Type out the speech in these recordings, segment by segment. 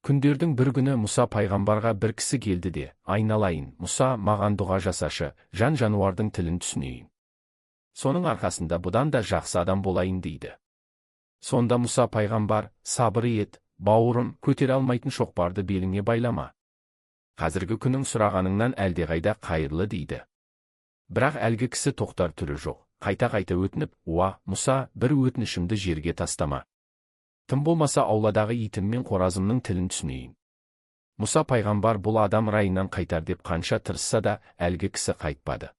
Күндердің бір күні Мұса пайғамбарға бір кісі келді де, айналайын, Мұса, маған дұға жасашы, жан-жануардың тілін түсінейін. Соның арқасында бұдан да жақсы адам болайын дейді. Сонда Мұса пайғамбар, сабыр ет, бауырым, көтере алмайтын шоқпарды беліңе байлама. Қазіргі күнің сұрағаныңнан әлдеқайда қайырлы дейді. Бірақ әлгі кісі тоқтар түрі жоқ, қайта-қайта өтініп, Мұса, бір өтінішімді жерге тастама. Тым болмаса ауладағы итім мен қоразымның тілін түсінейін. Мұса пайғамбар бұл адам райынан қайтар деп қанша тырысса да, әлгі кісі қайтпады.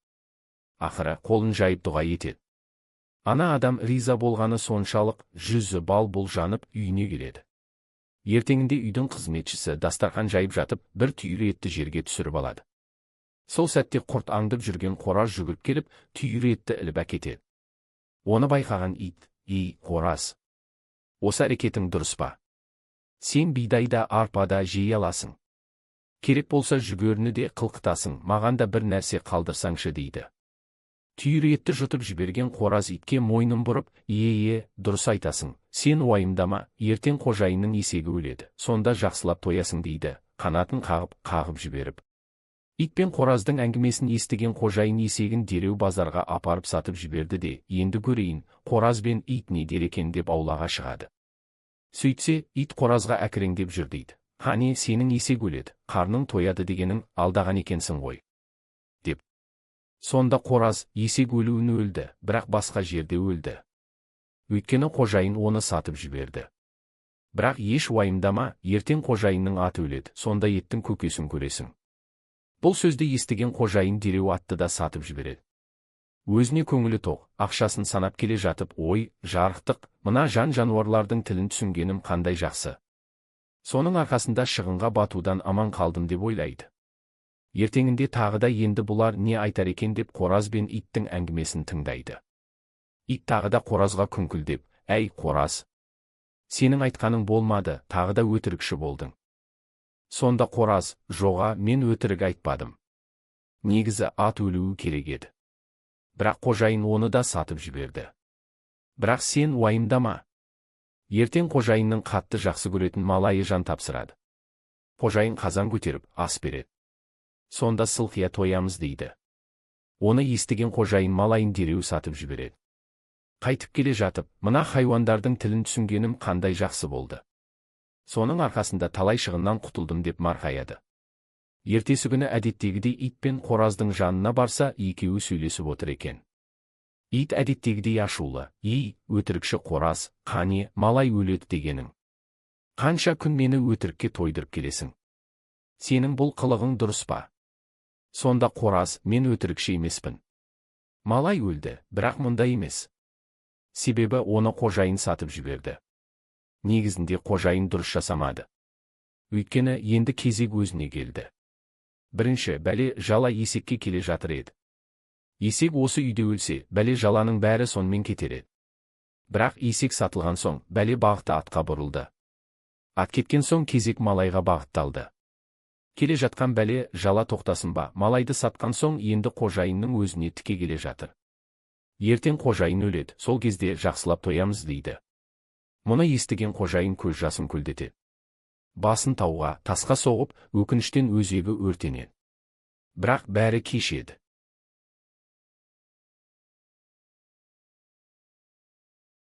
Ақыры қолын жайып дұға етеді. Ана адам риза болғаны соншалық, жүзі бал-бұл жанып үйіне келеді. Ертеңінде үйдің қызметшісі дастархан жайып жатып, бір түйір етті жерге түсіріп алады. Сол сәтте құрт аңдып жүрген қораз жүгіріп келіп, түйір етті іліп әкетеді. Оны байқаған ит, қораз, осы әрекетің дұрыс па? Сен бидайда, арпада жей аласың. Керек болса жүгеріні де қылқытасың, маған да бір нәрсе қалдырсаңшы дейді. Түйір етті жұтып жіберген қораз итке мойнын бұрып, дұрыс айтасың, сен уайымдама, ертең қожайынның есегі өледі, сонда жақсылап тоясың дейді, қанатын қағып жіберіп. Ит пен қораздың әңгімесін естіген қожайын есегін дереу базарға апарып сатып жіберді де, енді көрейін, қораз бен ит не дер екен деп аулаға шығады. Сөйтсе, ит қоразға әкіреңдеп жүр дейді. Қане, сенің есек өледі, қарның тояды дегенің алдаған екенсің ғой. Деп. Сонда қораз, есек өлуін өлді, бірақ басқа жерде өлді. Өйткені қожайын оны сатып жіберді. Бірақ еш уайымдама, ертең қожайынның аты өледі, сонда еттің көкесін көресің. Бұл сөзді естіген қожайын дереу атты да сатып жібереді. Өзіне көңілі тоқ, ақшасын санап келе жатып, жарықтық, мына жан-жануарлардың тілін түсінгенім қандай жақсы. Соның арқасында шығынға батудан аман қалдым деп ойлайды. Ертеңінде тағы да енді бұлар не айтар екен деп қораз бен иттің әңгімесін тыңдайды. Ит тағы да қоразға күңкілдеп, әй қораз, сенің айтқаның болмады, тағы да өтірікші болдың. Сонда қораз, жоға, мен өтірік айтпадым. Негізі ат өлуі керек еді. Бірақ қожайын оны да сатып жіберді. Бірақ сен уайымдама. Ертең қожайынның қатты жақсы көретін малайы жан тапсырады. Қожайын қазан көтеріп, ас береді. Сонда сылқия тоямыз дейді. Оны естіген қожайын малайын дереу сатып жібереді. Қайтып келе жатып, мына хайуандардың тілін түсінгенім қандай жақсы болды. Соның арқасында талай шығыннан құтылдым деп марқаяды. Ертесі күні әдеттегідей ит пен қораздың жанына барса, екеуі сөйлесіп отыр екен. Ит әдеттегідей ашулы, өтірікші қораз, қане, малай өледі дегенің. Қанша күн мені өтірікке тойдырып келесің? Сенің бұл қылығың дұрыс па? Сонда қораз, мен өтірікші емеспін. Малай өлді, бірақ мұнда емес. Себебі оны қожайын сатып жіберді. Негізінде қожайын дұрыс жасамады. Өйткені енді кезек өзіне келді. Бірінші, бәле жала есекке келе жатыр еді. Есек осы үйде өлсе, бәле жаланың бәрі сонымен кетер еді. Бірақ есек сатылған соң, бәле бағыты атқа бұрылды. Ат кеткен соң кезек малайға бағытталды. Келе жатқан бәле жала тоқтасын ба, малайды сатқан соң енді қожайынның өзіне тіке келе жатыр. Ертең қожайын өледі, сол кезде жақсылап тоямыз дейді. Мұны естіген қожайын көз жасын көлдетеді. Басын тауға, тасқа соғып, өкініштен өзегі өртенеді. Бірақ бәрі кеш еді.